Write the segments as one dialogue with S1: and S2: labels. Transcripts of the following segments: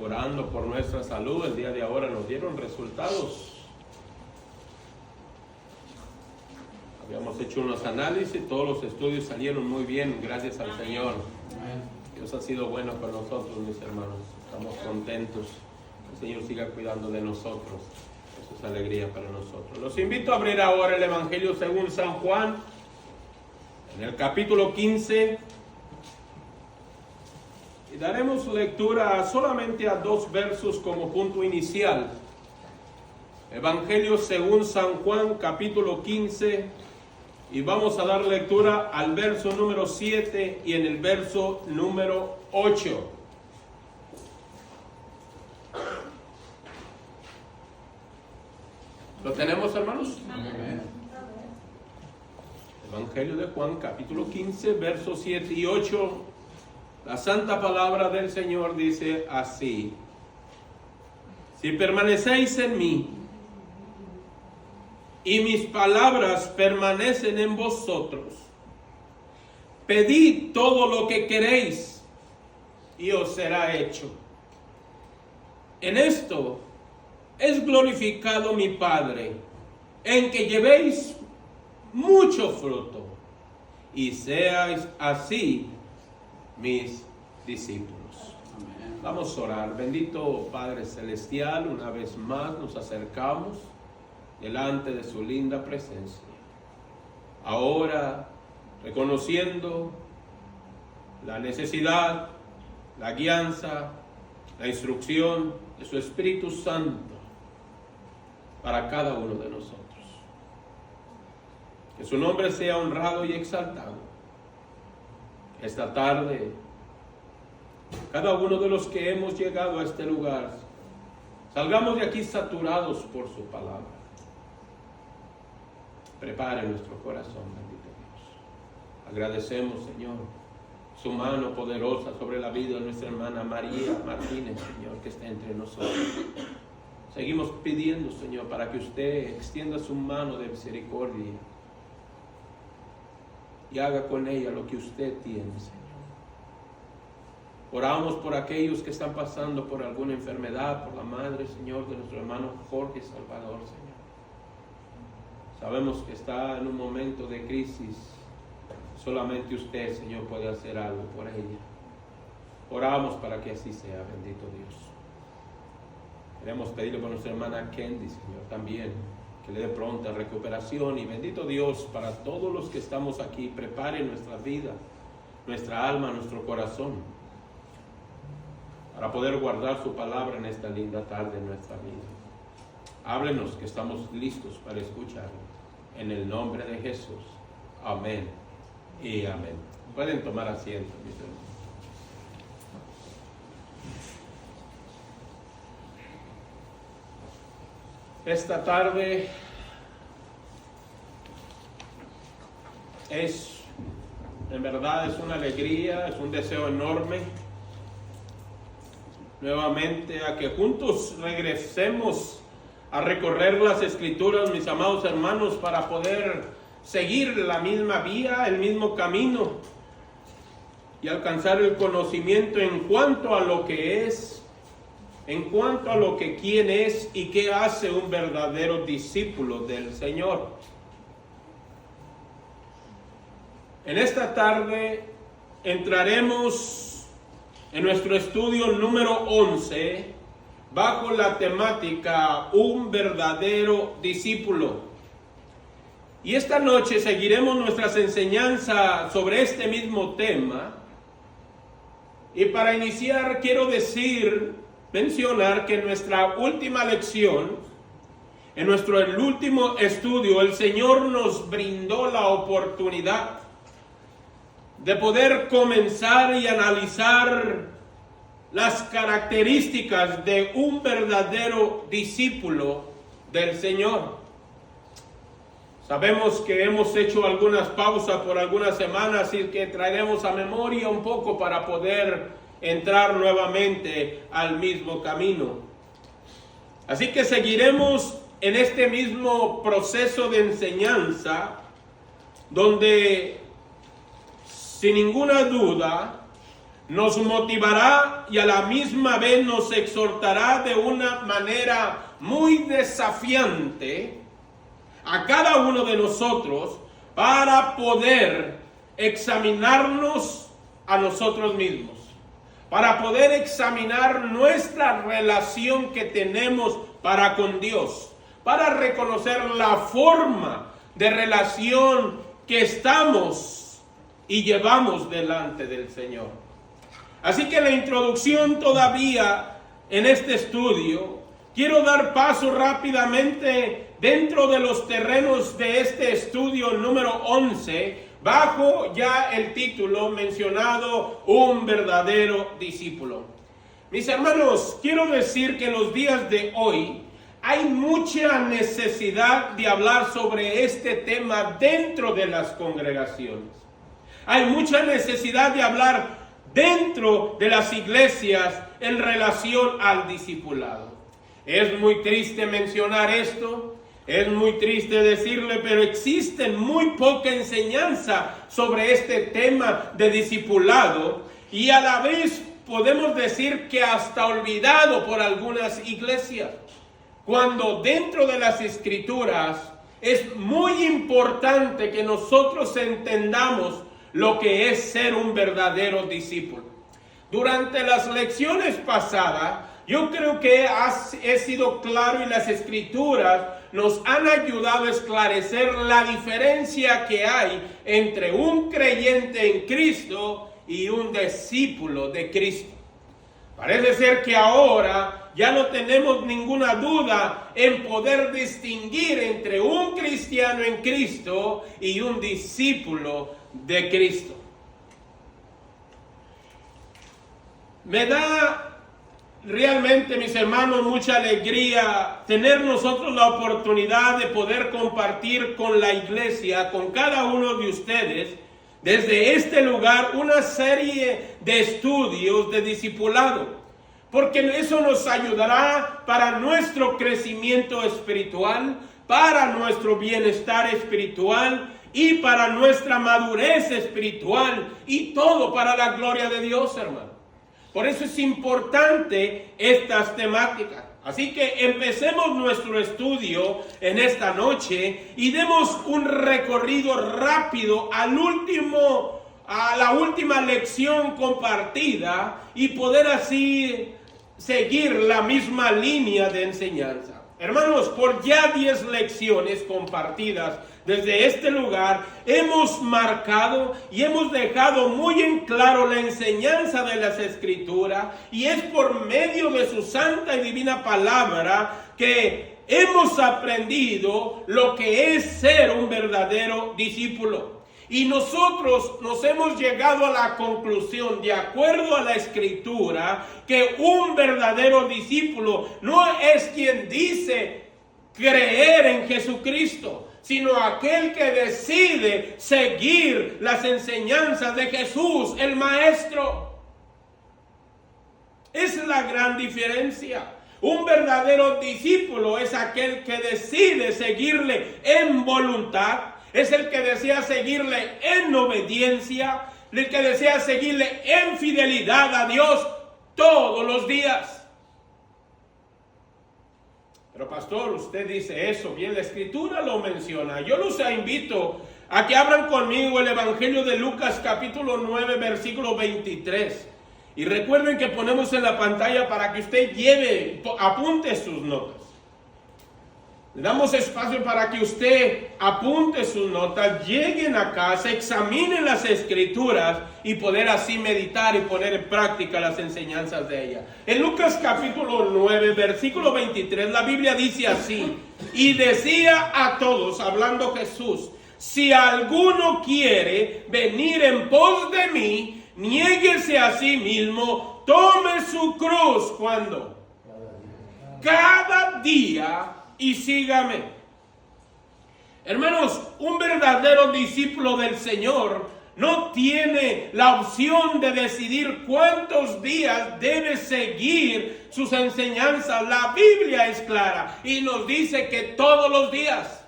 S1: orando por nuestra salud. El día de ahora nos dieron resultados. Habíamos hecho unos análisis, todos los estudios salieron muy bien, gracias al Señor. Dios ha sido bueno con nosotros, mis hermanos. Estamos contentos. El Señor siga cuidando de nosotros. Eso es alegría para nosotros. Los invito a abrir ahora el Evangelio según San Juan, en el capítulo 15. Y daremos lectura solamente a 2 versos como punto inicial. Evangelio según San Juan, capítulo 15. Y vamos a dar lectura al verso número 7 y en el verso número 8. ¿Lo tenemos, hermanos? Amén. Evangelio de Juan, capítulo 15, versos 7 y 8. La santa palabra del Señor dice así: si permanecéis en mí, y mis palabras permanecen en vosotros, pedid todo lo que queréis, y os será hecho. En esto es glorificado mi Padre, en que llevéis mucho fruto, y seáis así mis discípulos. Amén. Vamos a orar. Bendito Padre Celestial, una vez más nos acercamos delante de su linda presencia. Ahora, reconociendo la necesidad, la guianza, la instrucción de su Espíritu Santo para cada uno de nosotros. Que su nombre sea honrado y exaltado. Esta tarde, cada uno de los que hemos llegado a este lugar, salgamos de aquí saturados por su palabra. Prepare nuestro corazón, bendito Dios. Agradecemos, Señor, su mano poderosa sobre la vida de nuestra hermana María Martínez, Señor, que está entre nosotros. Seguimos pidiendo, Señor, para que usted extienda su mano de misericordia y haga con ella lo que usted tiene, Señor. Oramos por aquellos que están pasando por alguna enfermedad, por la madre, Señor, de nuestro hermano Jorge Salvador, Señor. Sabemos que está en un momento de crisis. Solamente usted, Señor, puede hacer algo por ella. Oramos para que así sea, bendito Dios. Queremos pedirle por nuestra hermana Kendi, Señor, también, que le dé pronta recuperación. Y bendito Dios, para todos los que estamos aquí, prepare nuestra vida, nuestra alma, nuestro corazón, para poder guardar su palabra en esta linda tarde en nuestra vida. Háblenos, que estamos listos para escucharlo. En el nombre de Jesús. Amén y amén. Pueden tomar asiento, mis hermanos. Esta tarde en verdad es una alegría, es un deseo enorme nuevamente a que juntos regresemos a recorrer las Escrituras, mis amados hermanos, para poder seguir la misma vía, el mismo camino y alcanzar el conocimiento en cuanto a lo que es, en cuanto a lo que quién es y qué hace un verdadero discípulo del Señor. En esta tarde entraremos en nuestro estudio número 11 bajo la temática un verdadero discípulo. Y esta noche seguiremos nuestras enseñanzas sobre este mismo tema. Y para iniciar quiero mencionar que en nuestra última lección, en nuestro último estudio, el Señor nos brindó la oportunidad de poder comenzar y analizar las características de un verdadero discípulo del Señor. Sabemos que hemos hecho algunas pausas por algunas semanas y que traeremos a memoria un poco para poder entrar nuevamente al mismo camino. Así que seguiremos en este mismo proceso de enseñanza, donde sin ninguna duda nos motivará y a la misma vez nos exhortará de una manera muy desafiante a cada uno de nosotros para poder examinarnos a nosotros mismos, para poder examinar nuestra relación que tenemos para con Dios, para reconocer la forma de relación que estamos y llevamos delante del Señor. Así que la introducción todavía en este estudio, quiero dar paso rápidamente dentro de los terrenos de este estudio número 11, bajo ya el título mencionado, un verdadero discípulo. Mis hermanos, quiero decir que en los días de hoy hay mucha necesidad de hablar sobre este tema dentro de las congregaciones. Hay mucha necesidad de hablar dentro de las iglesias en relación al discipulado. Es muy triste mencionar esto, es muy triste decirle, pero existe muy poca enseñanza sobre este tema de discipulado y a la vez podemos decir que hasta olvidado por algunas iglesias. Cuando dentro de las Escrituras es muy importante que nosotros entendamos lo que es ser un verdadero discípulo. Durante las lecciones pasadas, yo creo que he sido claro y las Escrituras nos han ayudado a esclarecer la diferencia que hay entre un creyente en Cristo y un discípulo de Cristo. Parece ser que ahora ya no tenemos ninguna duda en poder distinguir entre un cristiano en Cristo y un discípulo de Cristo. Me da realmente, mis hermanos, mucha alegría tener nosotros la oportunidad de poder compartir con la iglesia, con cada uno de ustedes, desde este lugar, una serie de estudios de discipulado, porque eso nos ayudará para nuestro crecimiento espiritual, para nuestro bienestar espiritual y para nuestra madurez espiritual y todo para la gloria de Dios, hermano. Por eso es importante estas temáticas. Así que empecemos nuestro estudio en esta noche y demos un recorrido rápido a la última lección compartida y poder así seguir la misma línea de enseñanza. Hermanos, por ya 10 lecciones compartidas desde este lugar, hemos marcado y hemos dejado muy en claro la enseñanza de las Escrituras, y es por medio de su santa y divina palabra que hemos aprendido lo que es ser un verdadero discípulo. Y nosotros nos hemos llegado a la conclusión, de acuerdo a la Escritura, que un verdadero discípulo no es quien dice creer en Jesucristo, sino aquel que decide seguir las enseñanzas de Jesús, el Maestro. Esa es la gran diferencia. Un verdadero discípulo es aquel que decide seguirle en voluntad, es el que desea seguirle en obediencia, el que desea seguirle en fidelidad a Dios todos los días. Pero pastor, usted dice eso, bien, la Escritura lo menciona. Yo los invito a que abran conmigo el Evangelio de Lucas capítulo 9 versículo 23. Y recuerden que ponemos en la pantalla para que usted apunte sus notas. Le damos espacio para que usted apunte sus notas, lleguen a casa, examinen las Escrituras y poder así meditar y poner en práctica las enseñanzas de ella. En Lucas capítulo 9, versículo 23, la Biblia dice así: y decía a todos, hablando Jesús, si alguno quiere venir en pos de mí, niéguese a sí mismo, tome su cruz, ¿cuándo? Cada día, y sígame. Hermanos, un verdadero discípulo del Señor no tiene la opción de decidir cuántos días debe seguir sus enseñanzas. La Biblia es clara y nos dice que todos los días.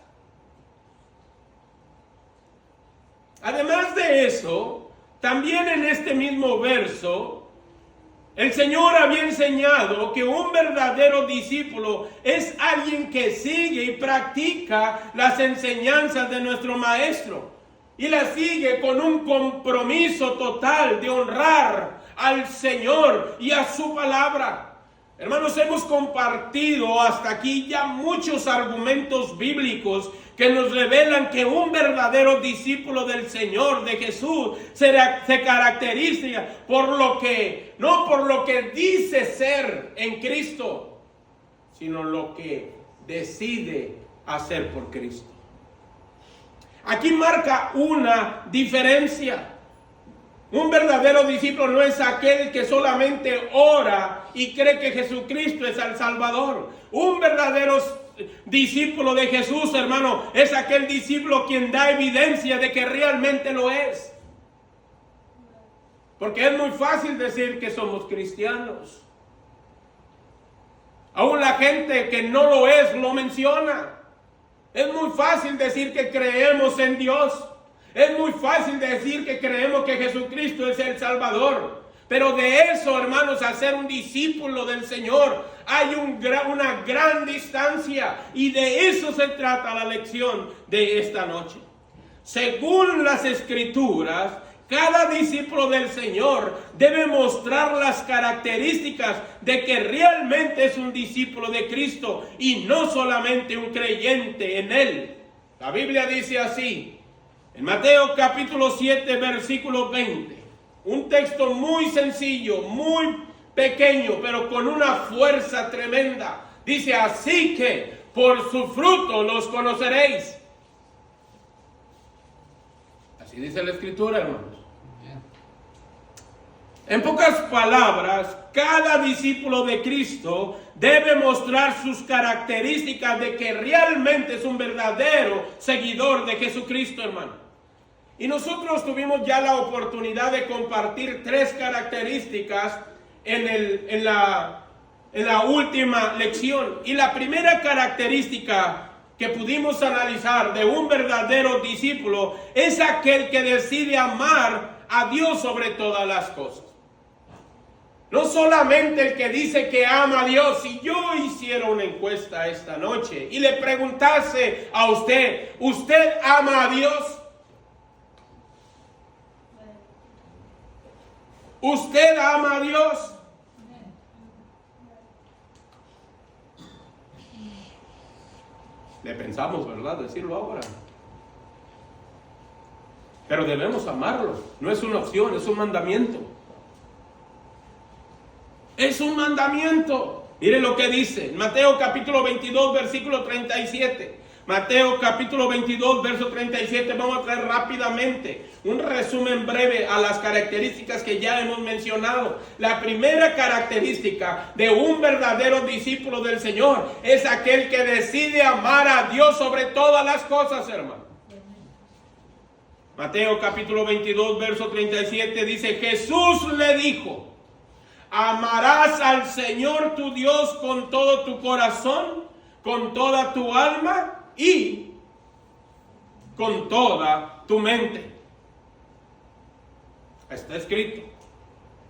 S1: Además de eso, también en este mismo verso, el Señor había enseñado que un verdadero discípulo es alguien que sigue y practica las enseñanzas de nuestro Maestro. Y las sigue con un compromiso total de honrar al Señor y a su palabra. Hermanos, hemos compartido hasta aquí ya muchos argumentos bíblicos que nos revelan que un verdadero discípulo del Señor, de Jesús, se caracteriza por lo que, no por lo que dice ser en Cristo, sino lo que decide hacer por Cristo. Aquí marca una diferencia. Un verdadero discípulo no es aquel que solamente ora y cree que Jesucristo es el Salvador. Un verdadero discípulo de Jesús, hermano, es aquel discípulo quien da evidencia de que realmente lo es. Porque es muy fácil decir que somos cristianos. Aún la gente que no lo es lo menciona. Es muy fácil decir que creemos en Dios. Es muy fácil decir que creemos que Jesucristo es el Salvador. Pero de eso, hermanos, a ser un discípulo del Señor, hay una gran distancia. Y de eso se trata la lección de esta noche. Según las Escrituras, cada discípulo del Señor debe mostrar las características de que realmente es un discípulo de Cristo y no solamente un creyente en Él. La Biblia dice así, en Mateo capítulo 7, versículo 20, un texto muy sencillo, muy pequeño, pero con una fuerza tremenda. Dice, así que por su fruto los conoceréis. Así dice la Escritura, hermanos. En pocas palabras, cada discípulo de Cristo debe mostrar sus características de que realmente es un verdadero seguidor de Jesucristo, hermano. Y nosotros tuvimos ya la oportunidad de compartir 3 características en la última lección. Y la primera característica que pudimos analizar de un verdadero discípulo es aquel que decide amar a Dios sobre todas las cosas. No solamente el que dice que ama a Dios. Si yo hiciera una encuesta esta noche y le preguntase a usted, ¿usted ama a Dios? ¿Usted ama a Dios? Le pensamos, ¿verdad? Decirlo ahora. Pero debemos amarlo. No es una opción, es un mandamiento. Es un mandamiento. Mire lo que dice Mateo capítulo 22, versículo 37. Mateo capítulo 22, verso 37. Vamos a traer rápidamente un resumen breve a las características que ya hemos mencionado. La primera característica de un verdadero discípulo del Señor es aquel que decide amar a Dios sobre todas las cosas, hermano. Mateo capítulo 22, verso 37 dice, Jesús le dijo, amarás al Señor tu Dios con todo tu corazón, con toda tu alma y con toda tu mente. Está escrito.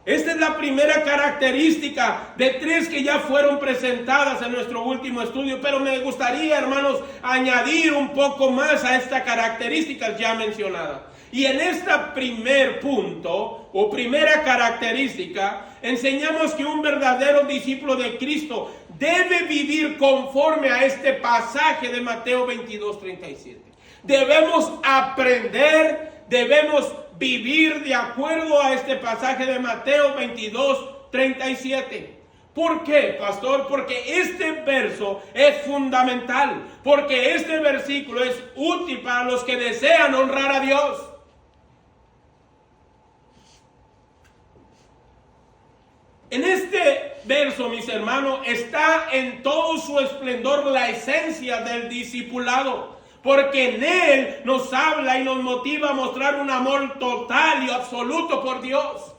S1: Esta es la primera característica de 3 que ya fueron presentadas en nuestro último estudio, pero me gustaría, hermanos, añadir un poco más a estas características ya mencionadas. Y en este primer punto, o primera característica, enseñamos que un verdadero discípulo de Cristo debe vivir conforme a este pasaje de Mateo 22, 37. Debemos aprender, debemos vivir de acuerdo a este pasaje de Mateo 22, 37. ¿Por qué, pastor? Porque este verso es fundamental, porque este versículo es útil para los que desean honrar a Dios. En este verso, mis hermanos, está en todo su esplendor la esencia del discipulado, porque en él nos habla y nos motiva a mostrar un amor total y absoluto por Dios.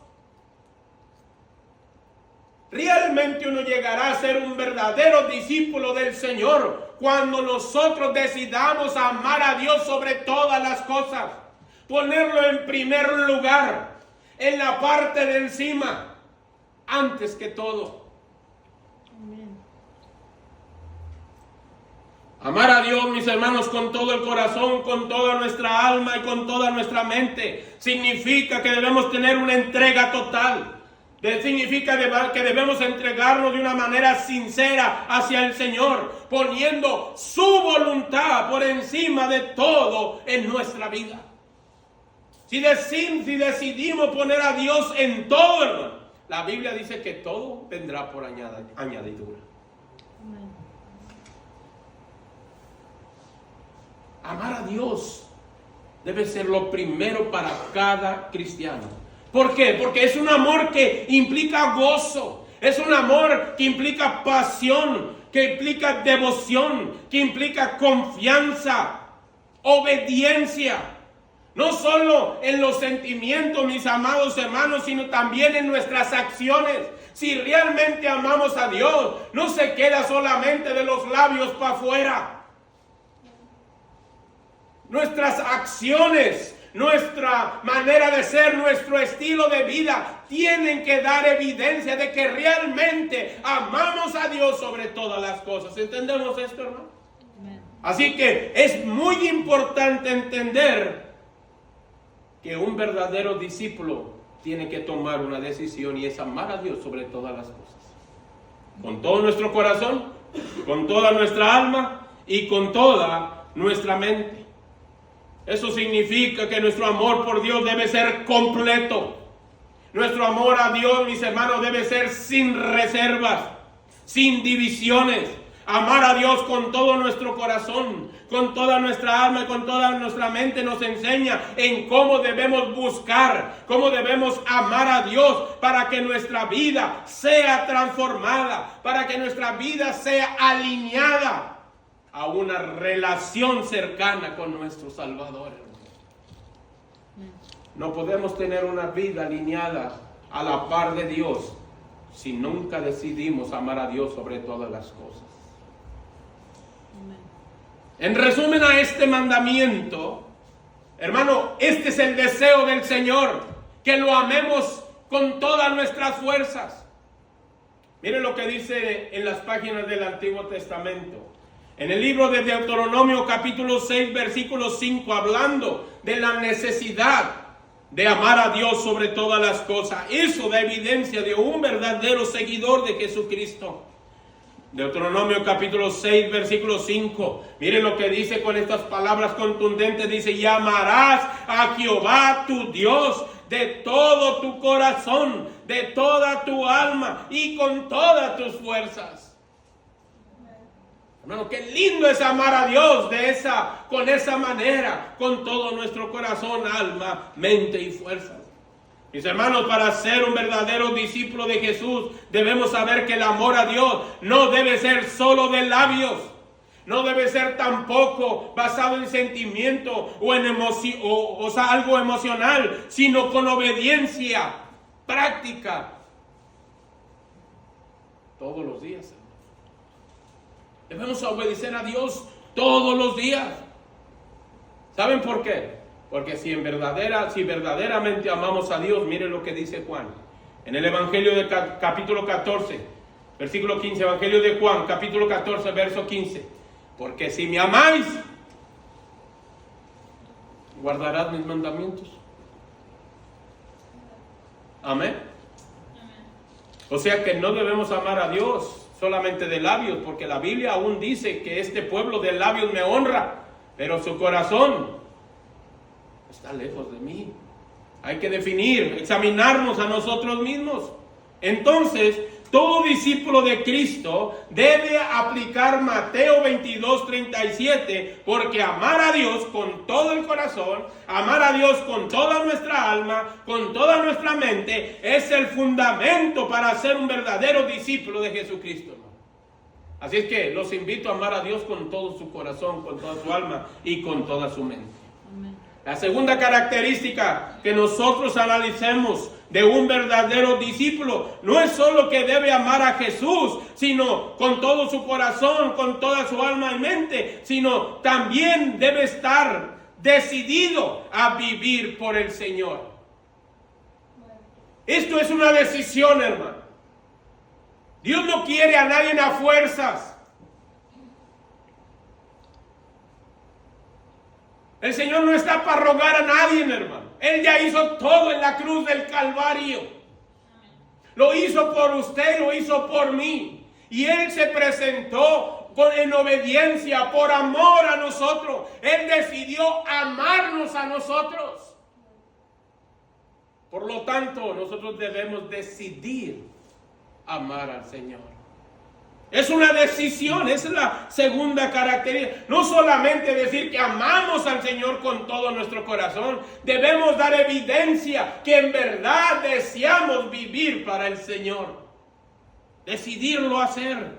S1: Realmente uno llegará a ser un verdadero discípulo del Señor cuando nosotros decidamos amar a Dios sobre todas las cosas, ponerlo en primer lugar. en la parte de encima, antes que todo.
S2: Amén.
S1: Amar a Dios, mis hermanos, con todo el corazón, con toda nuestra alma y con toda nuestra mente, significa que debemos tener una entrega total. Significa que debemos entregarnos de una manera sincera hacia el Señor, poniendo su voluntad por encima de todo en nuestra vida. Si decidimos poner a Dios en todo, hermano, la Biblia dice que todo vendrá por añadidura.
S2: Amén.
S1: Amar a Dios debe ser lo primero para cada cristiano. ¿Por qué? Porque es un amor que implica gozo, es un amor que implica pasión, que implica devoción, que implica confianza, obediencia. No solo en los sentimientos, mis amados hermanos, sino también en nuestras acciones. Si realmente amamos a Dios, no se queda solamente de los labios para afuera. Nuestras acciones, nuestra manera de ser, nuestro estilo de vida tienen que dar evidencia de que realmente amamos a Dios sobre todas las cosas. ¿Entendemos esto, hermano?
S2: Amén.
S1: Así que es muy importante entender que un verdadero discípulo tiene que tomar una decisión, y es amar a Dios sobre todas las cosas. Con todo nuestro corazón, con toda nuestra alma y con toda nuestra mente. Eso significa que nuestro amor por Dios debe ser completo. Nuestro amor a Dios, mis hermanos, debe ser sin reservas, sin divisiones. Amar a Dios con todo nuestro corazón, con toda nuestra alma y con toda nuestra mente nos enseña en cómo debemos buscar, cómo debemos amar a Dios para que nuestra vida sea transformada, para que nuestra vida sea alineada a una relación cercana con nuestro Salvador. No podemos tener una vida alineada a la par de Dios si nunca decidimos amar a Dios sobre todas las cosas. En resumen a este mandamiento, hermano, este es el deseo del Señor, que lo amemos con todas nuestras fuerzas. Miren lo que dice en las páginas del Antiguo Testamento. En el libro de Deuteronomio capítulo 6 versículo 5, hablando de la necesidad de amar a Dios sobre todas las cosas. Eso da evidencia de un verdadero seguidor de Jesucristo. Deuteronomio capítulo 6 versículo 5. Miren lo que dice con estas palabras contundentes. Dice: y amarás a Jehová tu Dios de todo tu corazón, de toda tu alma y con todas tus fuerzas. Hermano, qué lindo es amar a Dios con esa manera, con todo nuestro corazón, alma, mente y fuerzas. Mis hermanos, para ser un verdadero discípulo de Jesús, debemos saber que el amor a Dios no debe ser solo de labios. No debe ser tampoco basado en sentimiento o en algo emocional, sino con obediencia práctica. Todos los días. Debemos obedecer a Dios todos los días. ¿Saben por qué? Porque si verdaderamente amamos a Dios, miren lo que dice Juan. En el Evangelio de capítulo 14, versículo 15, Evangelio de Juan, capítulo 14, verso 15. Porque si me amáis, guardarás mis mandamientos. Amén. O sea que no debemos amar a Dios solamente de labios, porque la Biblia aún dice que este pueblo de labios me honra, pero su corazón está lejos de mí. Hay que examinarnos a nosotros mismos. Entonces, todo discípulo de Cristo debe aplicar Mateo 22:37, porque amar a Dios con todo el corazón, amar a Dios con toda nuestra alma, con toda nuestra mente, es el fundamento para ser un verdadero discípulo de Jesucristo. Así es que los invito a amar a Dios con todo su corazón, con toda su alma y con toda su mente.
S2: Amén.
S1: La segunda característica que nosotros analicemos de un verdadero discípulo no es solo que debe amar a Jesús, sino con todo su corazón, con toda su alma y mente, sino también debe estar decidido a vivir por el Señor. Esto es una decisión, hermano. Dios no quiere a nadie a fuerzas. El Señor no está para rogar a nadie, hermano. Él ya hizo todo en la cruz del Calvario. Lo hizo por usted, lo hizo por mí. Y Él se presentó en obediencia, por amor a nosotros. Él decidió amarnos a nosotros. Por lo tanto, nosotros debemos decidir amar al Señor. Es una decisión, esa es la segunda característica. No solamente decir que amamos al Señor con todo nuestro corazón, debemos dar evidencia que en verdad deseamos vivir para el Señor. Decidirlo hacer.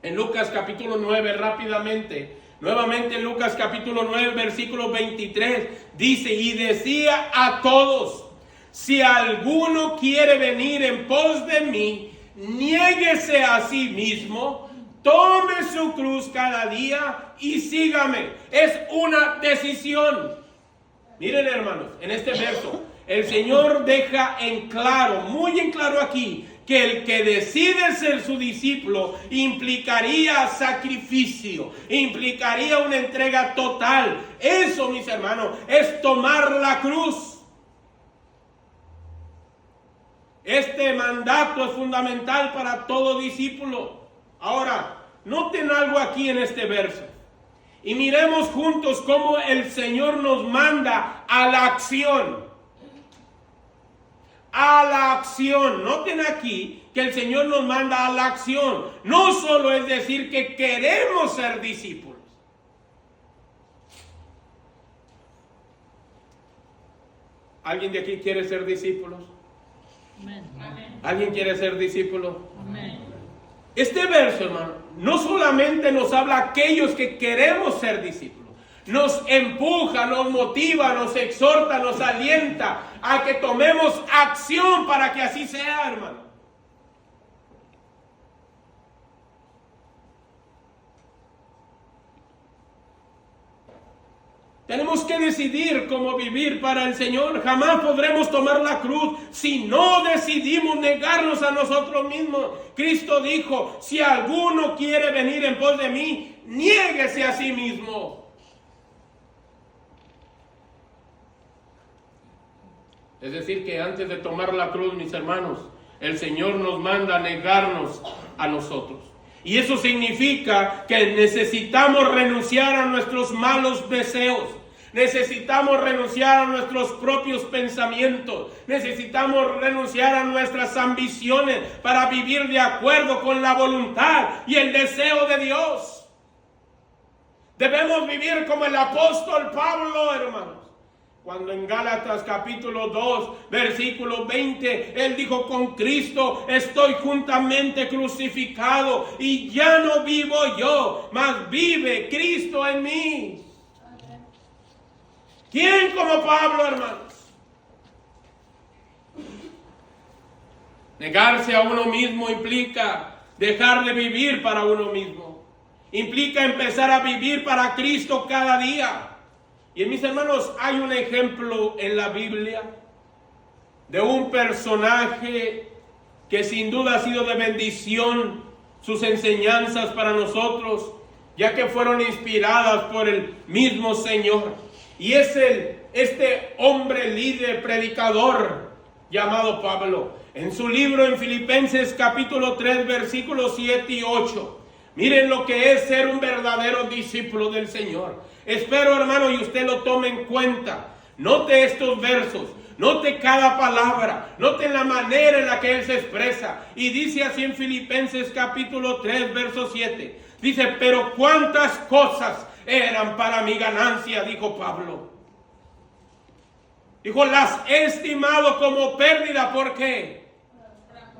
S1: En Lucas capítulo 9, rápidamente, nuevamente en Lucas capítulo 9, versículo 23, dice: y decía a todos, si alguno quiere venir en pos de mí, niéguese a sí mismo, tome su cruz cada día y sígame. Es una decisión. Miren, hermanos, en este verso, el Señor deja en claro, muy en claro aquí, que el que decide ser su discípulo implicaría sacrificio, implicaría una entrega total. Eso, mis hermanos, es tomar la cruz. Este mandato es fundamental para todo discípulo. Ahora, noten algo aquí en este verso. Y miremos juntos cómo el Señor nos manda a la acción. A la acción. Noten aquí que el Señor nos manda a la acción. No solo es decir que queremos ser discípulos. ¿Alguien de aquí quiere ser discípulos? ¿Alguien quiere ser discípulo?
S2: Amén.
S1: Este verso, hermano, no solamente nos habla a aquellos que queremos ser discípulos, nos empuja, nos motiva, nos exhorta, nos alienta a que tomemos acción para que así sea, hermano. Tenemos que decidir cómo vivir para el Señor. Jamás podremos tomar la cruz si no decidimos negarnos a nosotros mismos. Cristo dijo, si alguno quiere venir en pos de mí, niéguese a sí mismo. Es decir, que antes de tomar la cruz, mis hermanos, el Señor nos manda a negarnos a nosotros. Y eso significa que necesitamos renunciar a nuestros malos deseos. Necesitamos renunciar a nuestros propios pensamientos. Necesitamos renunciar a nuestras ambiciones para vivir de acuerdo con la voluntad y el deseo de Dios. Debemos vivir como el apóstol Pablo, hermanos. Cuando en Gálatas capítulo 2, versículo 20, él dijo, con Cristo estoy juntamente crucificado y ya no vivo yo, mas vive Cristo en mí. ¿Quién como Pablo, hermanos? Negarse a uno mismo implica dejar de vivir para uno mismo. Implica empezar a vivir para Cristo cada día. Y mis hermanos, hay un ejemplo en la Biblia de un personaje que sin duda ha sido de bendición, sus enseñanzas para nosotros, ya que fueron inspiradas por el mismo Señor. Y es este hombre líder, predicador, llamado Pablo. En su libro en Filipenses capítulo 3, versículos 7 y 8. Miren lo que es ser un verdadero discípulo del Señor. Espero, hermano, y usted lo tome en cuenta. Note estos versos. Note cada palabra. Note la manera en la que él se expresa. Y dice así en Filipenses capítulo 3, verso 7. Dice, pero cuántas cosas eran para mi ganancia, dijo Pablo. Dijo, las he estimado como pérdida. ¿Por qué?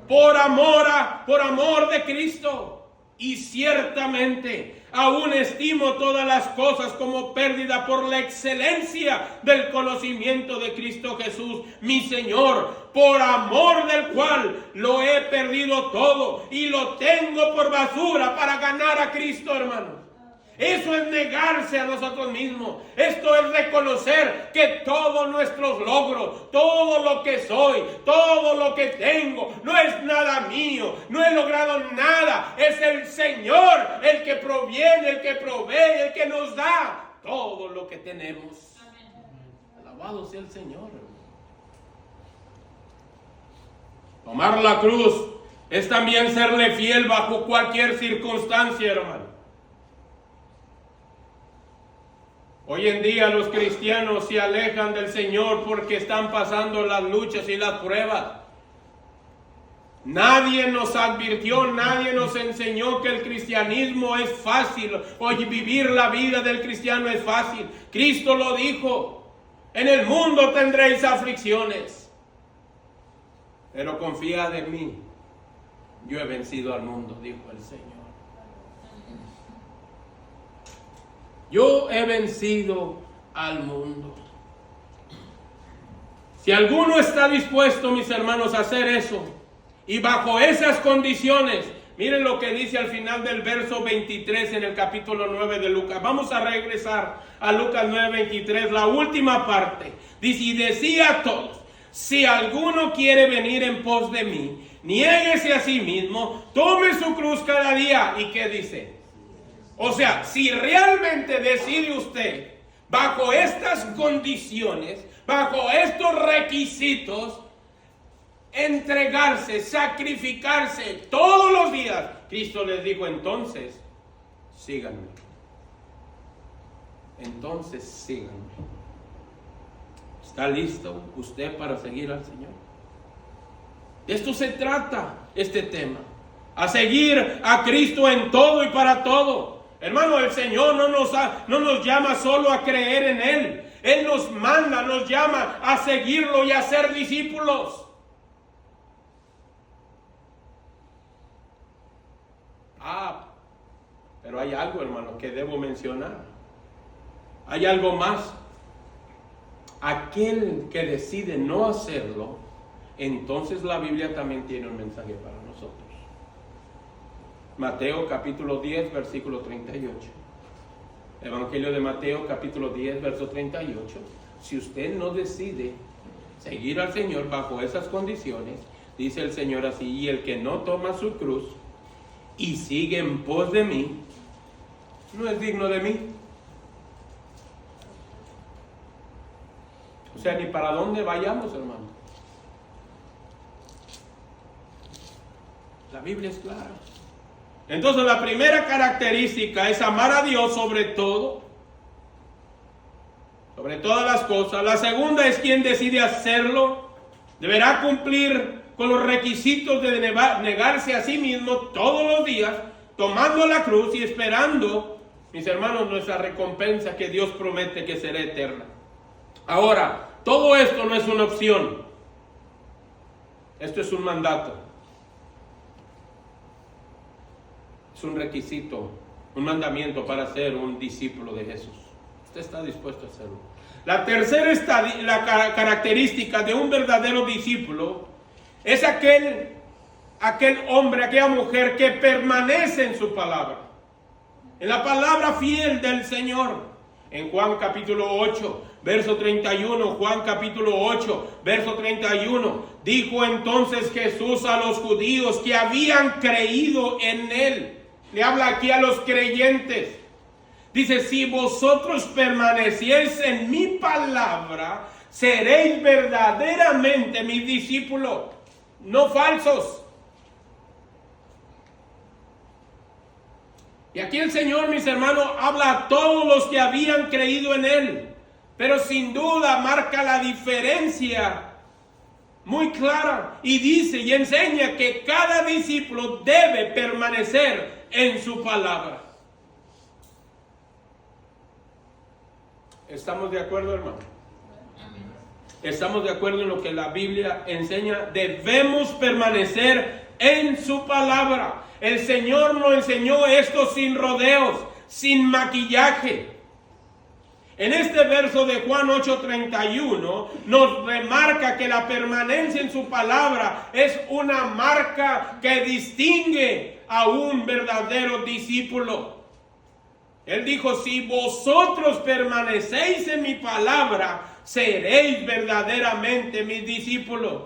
S1: Por amor de Cristo. Y ciertamente aún estimo todas las cosas como pérdida por la excelencia del conocimiento de Cristo Jesús, mi Señor, por amor del cual lo he perdido todo y lo tengo por basura para ganar a Cristo, hermano. Eso es negarse a nosotros mismos. Esto es reconocer que todos nuestros logros, todo lo que soy, todo lo que tengo, no es nada mío, no he logrado nada. Es el Señor el que proviene, el que provee, el que nos da todo lo que tenemos. Alabado sea el Señor. Tomar la cruz es también serle fiel bajo cualquier circunstancia, hermano. Hoy en día los cristianos se alejan del Señor porque están pasando las luchas y las pruebas. Nadie nos advirtió, nadie nos enseñó que el cristianismo es fácil. Oye, vivir la vida del cristiano es fácil. Cristo lo dijo: en el mundo tendréis aflicciones, pero confiad en mí, yo he vencido al mundo, dijo el Señor. Yo he vencido al mundo. Si alguno está dispuesto, mis hermanos, a hacer eso, y bajo esas condiciones, miren lo que dice al final del verso 23 en el capítulo 9 de Lucas. Vamos a regresar a Lucas 9:23, la última parte. Dice: y decía a todos: si alguno quiere venir en pos de mí, niéguese a sí mismo, tome su cruz cada día. ¿Y qué dice? O sea, si realmente decide usted, bajo estas condiciones, bajo estos requisitos, entregarse, sacrificarse todos los días, Cristo les dijo: entonces, síganme. Entonces, síganme. ¿Está listo usted para seguir al Señor? De esto se trata este tema. A seguir a Cristo en todo y para todo. Hermano, el Señor no nos llama solo a creer en Él. Él nos manda, nos llama a seguirlo y a ser discípulos. Pero hay algo, hermano, que debo mencionar. Hay algo más. Aquel que decide no hacerlo, entonces la Biblia también tiene un mensaje para nosotros. Mateo capítulo 10, versículo 38. Evangelio de Mateo capítulo 10, verso 38. Si usted no decide seguir al Señor bajo esas condiciones, dice el Señor así: y el que no toma su cruz y sigue en pos de mí, no es digno de mí. O sea, ni para dónde vayamos, hermano. La Biblia es clara. Entonces, la primera característica es amar a Dios sobre todo, sobre todas las cosas. La segunda es: quien decide hacerlo deberá cumplir con los requisitos de negarse a sí mismo todos los días, tomando la cruz y esperando, mis hermanos, nuestra recompensa que Dios promete que será eterna. Ahora, todo esto no es una opción. Esto es un mandato. Es un requisito, un mandamiento para ser un discípulo de Jesús. Usted está dispuesto a hacerlo. La tercera característica de un verdadero discípulo es aquel hombre, aquella mujer que permanece en su palabra, en la palabra fiel del Señor. En Juan capítulo 8, verso 31, Juan capítulo 8, verso 31, dijo entonces Jesús a los judíos que habían creído en Él. Le habla aquí a los creyentes. Dice: si vosotros permaneciereis en mi palabra, seréis verdaderamente mis discípulos, no falsos. Y aquí el Señor, mis hermanos, habla a todos los que habían creído en Él, pero sin duda marca la diferencia muy clara y dice y enseña que cada discípulo debe permanecer en su palabra. ¿Estamos de acuerdo, hermano? ¿Estamos de acuerdo en lo que la Biblia enseña? Debemos permanecer en su palabra. El Señor nos enseñó esto sin rodeos, sin maquillaje. En este verso de Juan 8:31 nos remarca que la permanencia en su palabra es una marca que distingue a un verdadero discípulo. Él dijo, si vosotros permanecéis en mi palabra, seréis verdaderamente mis discípulos.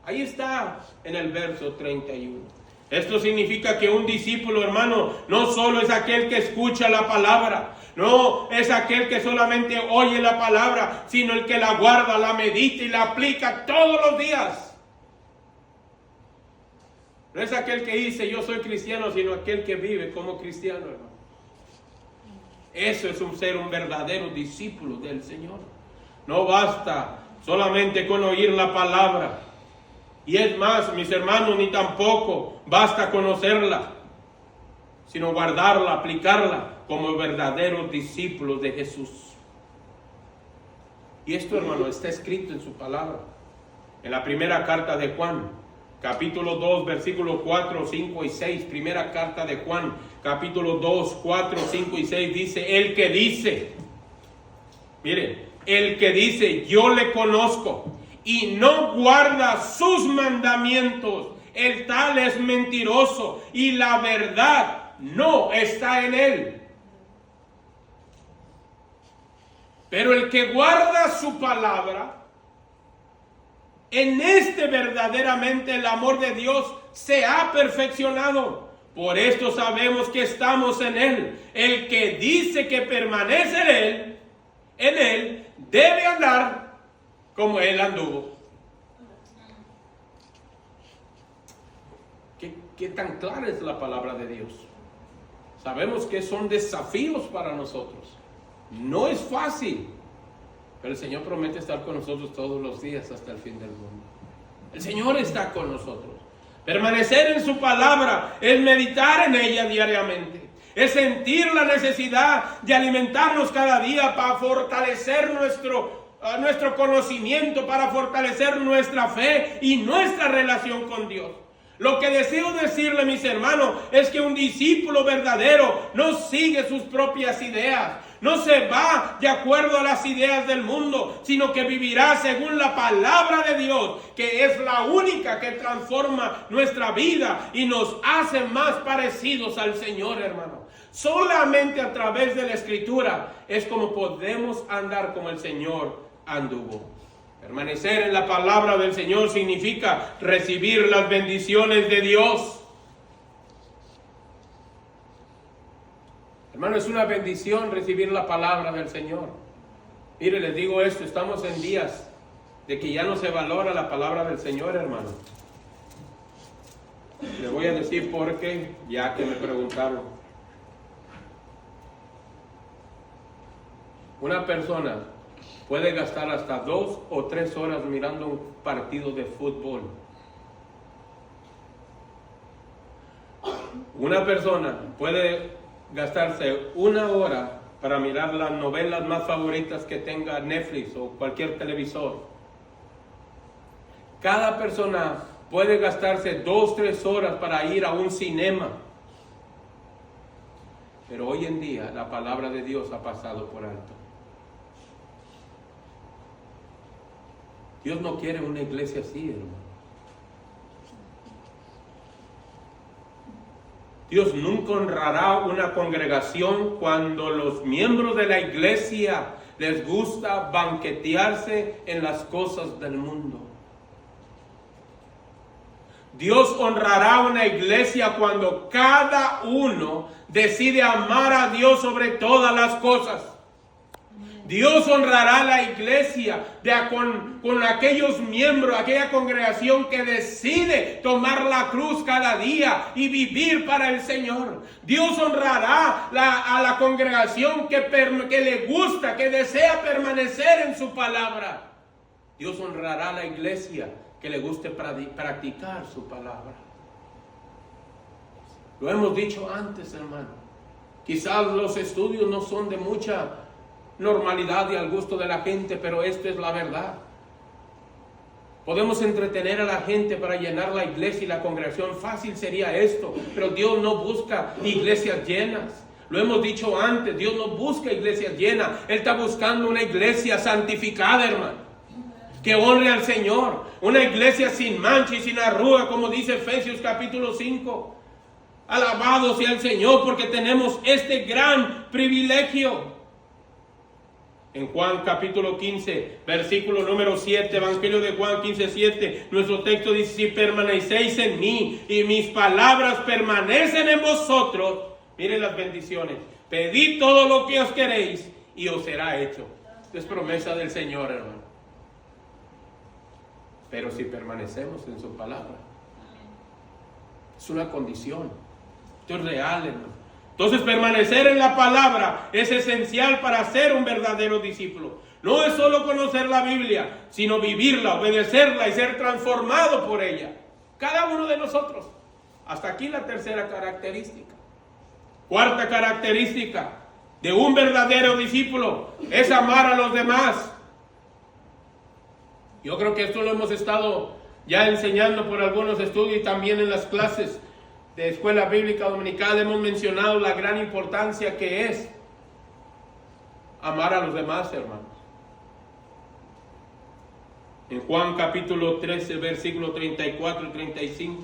S1: Ahí está en el verso 31. Esto significa que un discípulo, hermano, no solo es aquel que escucha la palabra, no es aquel que solamente oye la palabra, sino el que la guarda, la medita y la aplica todos los días. No es aquel que dice yo soy cristiano, sino aquel que vive como cristiano, hermano. Eso es ser un verdadero discípulo del Señor. No basta solamente con oír la palabra. Y es más, mis hermanos, ni tampoco basta conocerla, sino guardarla, aplicarla como verdaderos discípulos de Jesús. Y esto, hermano, está escrito en su palabra. En la primera carta de Juan, capítulo 2, versículos 4, 5 y 6. Primera carta de Juan, capítulo 2, 4, 5 y 6. Dice, el que dice, mire, el que dice, yo le conozco, y no guarda sus mandamientos, el tal es mentiroso, y la verdad no está en él. Pero el que guarda su palabra, en este verdaderamente el amor de Dios se ha perfeccionado. Por esto sabemos que estamos en él. El que dice que permanece en él, debe andar como él anduvo. ¿Qué tan clara es la palabra de Dios? Sabemos que son desafíos para nosotros. No es fácil, pero el Señor promete estar con nosotros todos los días hasta el fin del mundo. El Señor está con nosotros. Permanecer en su palabra es meditar en ella diariamente. Es sentir la necesidad de alimentarnos cada día para fortalecer nuestro conocimiento, para fortalecer nuestra fe y nuestra relación con Dios. Lo que deseo decirle, mis hermanos, es que un discípulo verdadero no sigue sus propias ideas, no se va de acuerdo a las ideas del mundo, sino que vivirá según la palabra de Dios, que es la única que transforma nuestra vida y nos hace más parecidos al Señor, hermano. Solamente a través de la Escritura es como podemos andar como el Señor anduvo. Permanecer en la palabra del Señor significa recibir las bendiciones de Dios. Hermano, es una bendición recibir la palabra del Señor. Mire, les digo esto, estamos en días de que ya no se valora la palabra del Señor, hermano. Les voy a decir por qué, ya que me preguntaron. Una persona puede gastar hasta 2 o 3 horas mirando un partido de fútbol. Una persona puede gastarse 1 hora para mirar las novelas más favoritas que tenga Netflix o cualquier televisor. Cada persona puede gastarse 2 o 3 horas para ir a un cinema. Pero hoy en día la palabra de Dios ha pasado por alto. Dios no quiere una iglesia así, hermano. Dios nunca honrará una congregación cuando los miembros de la iglesia les gusta banquetearse en las cosas del mundo. Dios honrará una iglesia cuando cada uno decide amar a Dios sobre todas las cosas. Dios honrará la iglesia con aquellos miembros, aquella congregación que decide tomar la cruz cada día y vivir para el Señor. Dios honrará a la congregación que le gusta, que desea permanecer en su palabra. Dios honrará a la iglesia que le guste practicar su palabra. Lo hemos dicho antes, hermano. Quizás los estudios no son de mucha normalidad y al gusto de la gente, pero esto es la verdad. Podemos entretener a la gente para llenar la iglesia y la congregación. Fácil sería esto, pero Dios no busca iglesias llenas. Lo hemos dicho antes, Dios no busca iglesias llenas. Él está buscando una iglesia santificada, hermano, que honre al Señor. Una iglesia sin mancha y sin arruga, como dice Efesios capítulo 5. Alabado sea el Señor porque tenemos este gran privilegio. En Juan capítulo 15, versículo número 7, Evangelio de Juan 15, 7, nuestro texto dice: si permanecéis en mí y mis palabras permanecen en vosotros, miren las bendiciones, pedid todo lo que os queréis y os será hecho. Es promesa del Señor, hermano. Pero si permanecemos en su palabra, es una condición. Esto es real, hermano. Entonces, permanecer en la palabra es esencial para ser un verdadero discípulo. No es solo conocer la Biblia, sino vivirla, obedecerla y ser transformado por ella. Cada uno de nosotros. Hasta aquí la tercera característica. Cuarta característica de un verdadero discípulo es amar a los demás. Yo creo que esto lo hemos estado ya enseñando por algunos estudios y también en las clases de Escuela Bíblica Dominical hemos mencionado la gran importancia que es amar a los demás, hermanos. En Juan capítulo 13, versículo 34 y 35.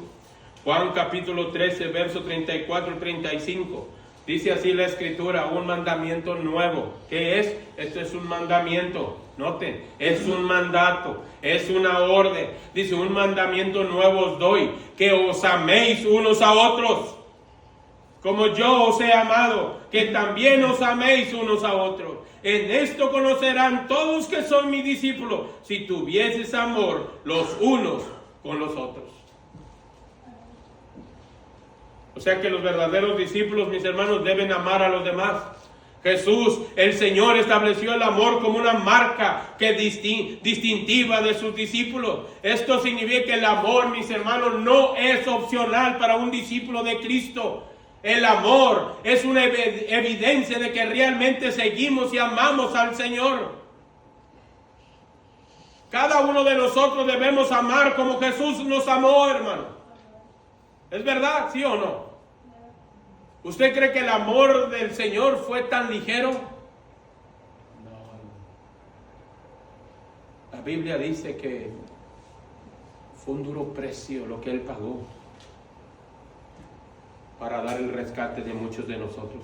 S1: Juan capítulo 13, verso 34 y 35. Dice así la Escritura: un mandamiento nuevo. ¿Qué es? Esto es un mandamiento. Noten, es un mandato, es una orden. Dice: un mandamiento nuevo os doy, que os améis unos a otros, como yo os he amado, que también os améis unos a otros. En esto conocerán todos que son mis discípulos, si tuvieses amor los unos con los otros. O sea que los verdaderos discípulos, mis hermanos, deben amar a los demás. Jesús, el Señor, estableció el amor como una marca distintiva de sus discípulos. Esto significa que el amor, mis hermanos, no es opcional para un discípulo de Cristo. El amor es una evidencia de que realmente seguimos y amamos al Señor. Cada uno de nosotros debemos amar como Jesús nos amó, hermano. ¿Es verdad? ¿Sí o no? ¿Usted cree que el amor del Señor fue tan ligero? No. La Biblia dice que fue un duro precio lo que Él pagó para dar el rescate de muchos de nosotros.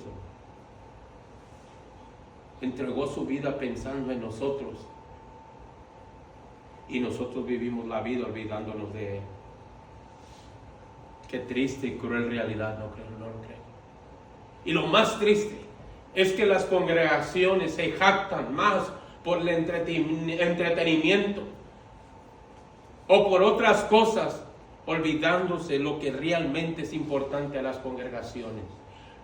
S1: Entregó su vida pensando en nosotros y nosotros vivimos la vida olvidándonos de Él. Qué triste y cruel realidad, ¿no lo creo? Y lo más triste es que las congregaciones se jactan más por el entretenimiento o por otras cosas, olvidándose lo que realmente es importante a las congregaciones.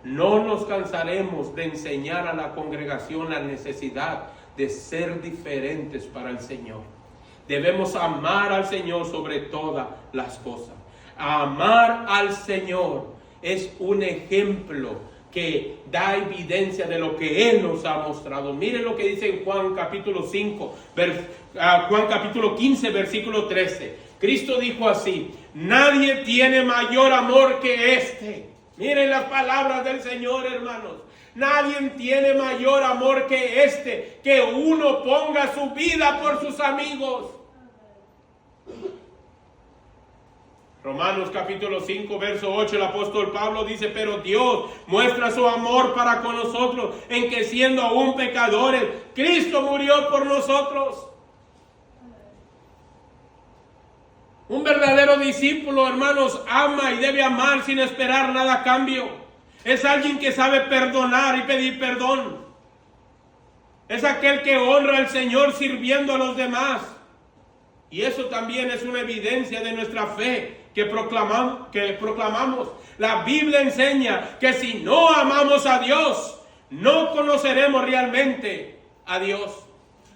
S1: No nos cansaremos de enseñar a la congregación la necesidad de ser diferentes para el Señor. Debemos amar al Señor sobre todas las cosas. Amar al Señor es un ejemplo que da evidencia de lo que Él nos ha mostrado. Miren lo que dice en Juan capítulo 5, Juan capítulo 15, versículo 13. Cristo dijo así: nadie tiene mayor amor que este. Miren las palabras del Señor, hermanos. Nadie tiene mayor amor que este, que uno ponga su vida por sus amigos. Romanos capítulo 5, verso 8, el apóstol Pablo dice: pero Dios muestra su amor para con nosotros, en que siendo aún pecadores, Cristo murió por nosotros. Un verdadero discípulo, hermanos, ama y debe amar sin esperar nada a cambio. Es alguien que sabe perdonar y pedir perdón. Es aquel que honra al Señor sirviendo a los demás. Y eso también es una evidencia de nuestra fe que proclamamos. La Biblia enseña que si no amamos a Dios, no conoceremos realmente a Dios.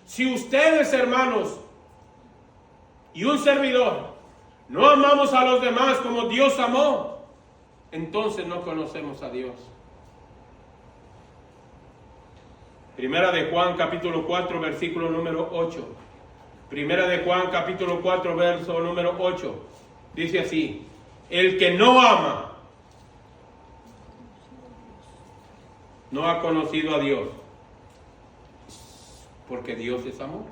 S1: Si ustedes, hermanos, y un servidor, no amamos a los demás como Dios amó, entonces no conocemos a Dios. Primera de Juan capítulo 4, versículo número 8. Primera de Juan capítulo 4, verso número 8. Dice así: el que no ama no ha conocido a Dios, porque Dios es amor.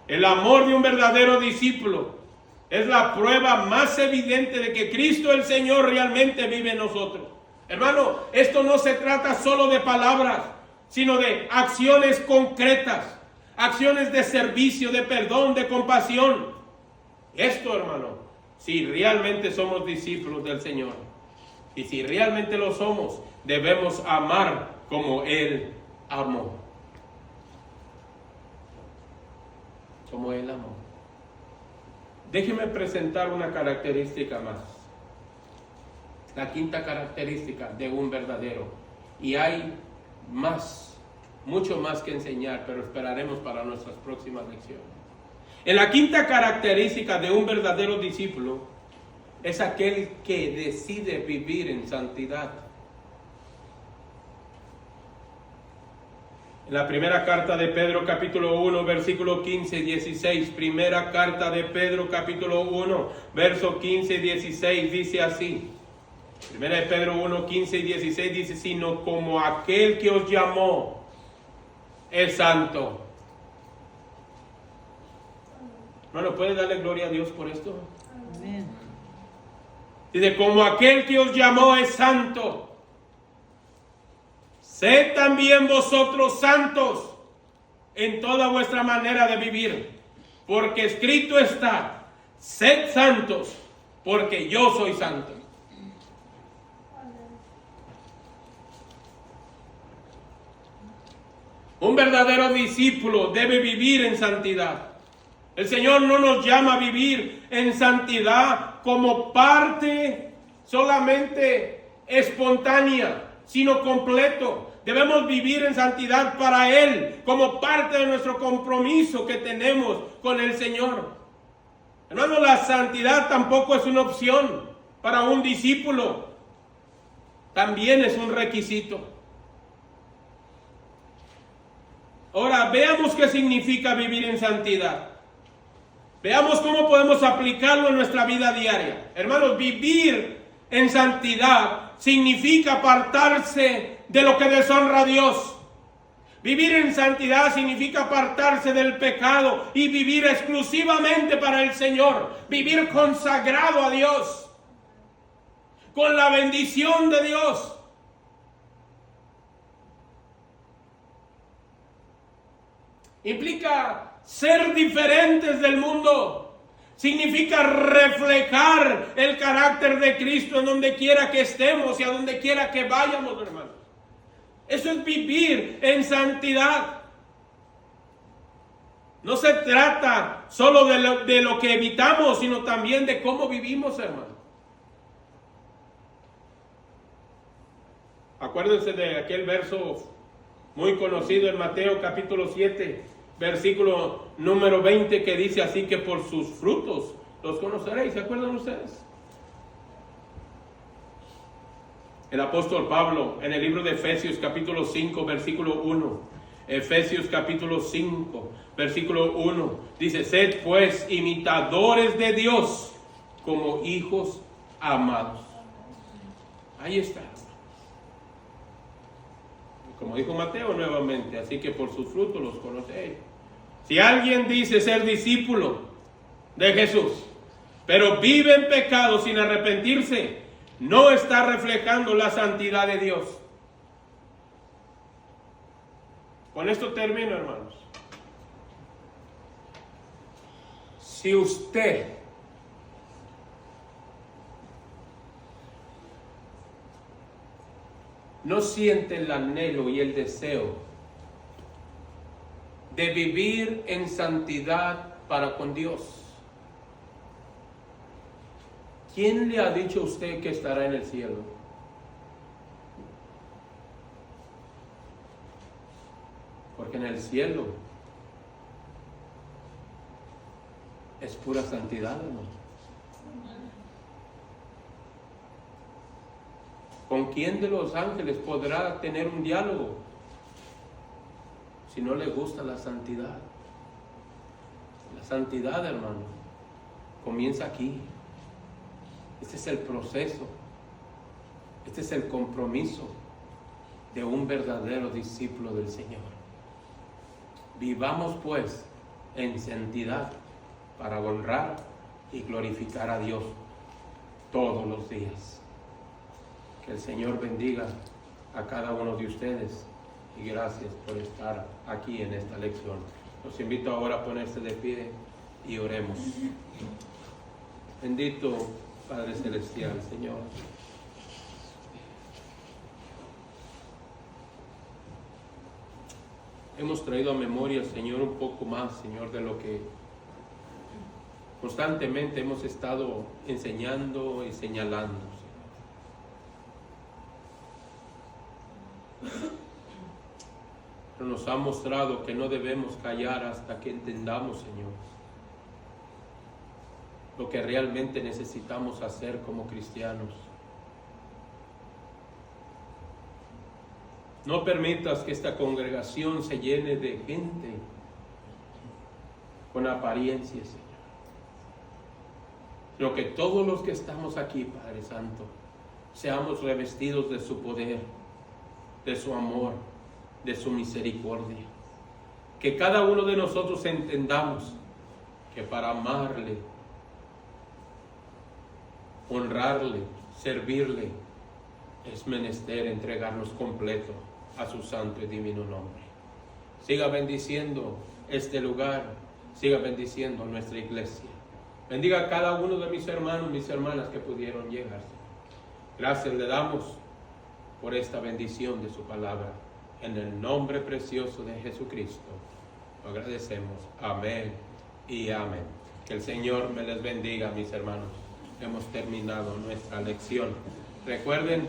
S1: El amor de un verdadero discípulo Es la prueba más evidente de que Cristo el Señor realmente vive en nosotros. Hermano, esto no se trata solo de palabras, sino de acciones concretas, acciones de servicio, de perdón, de compasión. Esto, hermano, si realmente somos discípulos del Señor, y si realmente lo somos, debemos amar como Él amó. Como Él amó. Déjeme presentar una característica más. La quinta característica de un verdadero. Y hay más, mucho más que enseñar, pero esperaremos para nuestras próximas lecciones. En la quinta característica de un verdadero discípulo es aquel que decide vivir en santidad. En la primera carta de Pedro capítulo 1 versículo 15 y 16, primera carta de Pedro capítulo 1 verso 15 y 16 dice así. Primera de Pedro 1, 15 y 16 dice, sino como aquel que os llamó es santo. Bueno, ¿puede darle gloria a Dios por esto?
S2: Amén.
S1: Dice, como aquel que os llamó es santo, sed también vosotros santos en toda vuestra manera de vivir, porque escrito está, sed santos, porque yo soy santo. Un verdadero discípulo debe vivir en santidad. El Señor no nos llama a vivir en santidad como parte solamente espontánea, sino completo. Debemos vivir en santidad para Él, como parte de nuestro compromiso que tenemos con el Señor. Hermano, la santidad tampoco es una opción para un discípulo. También es un requisito. Ahora, veamos qué significa vivir en santidad. Veamos cómo podemos aplicarlo en nuestra vida diaria. Hermanos, vivir en santidad significa apartarse de lo que deshonra a Dios. Vivir en santidad significa apartarse del pecado y vivir exclusivamente para el Señor. Vivir consagrado a Dios, con la bendición de Dios. Implica ser diferentes del mundo. Significa reflejar el carácter de Cristo en donde quiera que estemos y a donde quiera que vayamos, hermanos. Eso es vivir en santidad. No se trata solo de lo que evitamos, sino también de cómo vivimos, hermanos. Acuérdense de aquel verso muy conocido en Mateo capítulo 7. Versículo número 20 que dice así, que por sus frutos los conoceréis. ¿Se acuerdan ustedes? El apóstol Pablo en el libro de Efesios capítulo 5 versículo 1. Efesios capítulo 5 versículo 1 dice, sed pues imitadores de Dios como hijos amados. Ahí está. Como dijo Mateo nuevamente, así que por sus frutos los conocéis. Si alguien dice ser discípulo de Jesús, pero vive en pecado sin arrepentirse, no está reflejando la santidad de Dios. Con esto termino, hermanos. Si usted no siente el anhelo y el deseo de vivir en santidad para con Dios, ¿quién le ha dicho a usted que estará en el cielo? Porque en el cielo es pura santidad, hermano. ¿Con quién de los ángeles podrá tener un diálogo si no le gusta la santidad? La santidad, hermano, comienza aquí. Este es el proceso. Este es el compromiso de un verdadero discípulo del Señor. Vivamos pues en santidad para honrar y glorificar a Dios todos los días. Que el Señor bendiga a cada uno de ustedes y gracias por estar aquí en esta lección. Los invito ahora a ponerse de pie y oremos. Bendito Padre Celestial, Señor. Hemos traído a memoria, Señor, un poco más, Señor, de lo que constantemente hemos estado enseñando y señalando, Señor. Pero nos ha mostrado que no debemos callar hasta que entendamos, Señor, lo que realmente necesitamos hacer como cristianos. No permitas que esta congregación se llene de gente con apariencias, Señor, sino que todos los que estamos aquí, Padre Santo, seamos revestidos de su poder, de su amor, de su misericordia. Que cada uno de nosotros entendamos que para amarle, honrarle, servirle, es menester entregarnos completo a su santo y divino nombre. Siga bendiciendo este lugar, siga bendiciendo nuestra iglesia. Bendiga a cada uno de mis hermanos, mis hermanas que pudieron llegar. Gracias le damos por esta bendición de su palabra. En el nombre precioso de Jesucristo, lo agradecemos. Amén y amén. Que el Señor me les bendiga, mis hermanos. Hemos terminado nuestra lección. Recuerden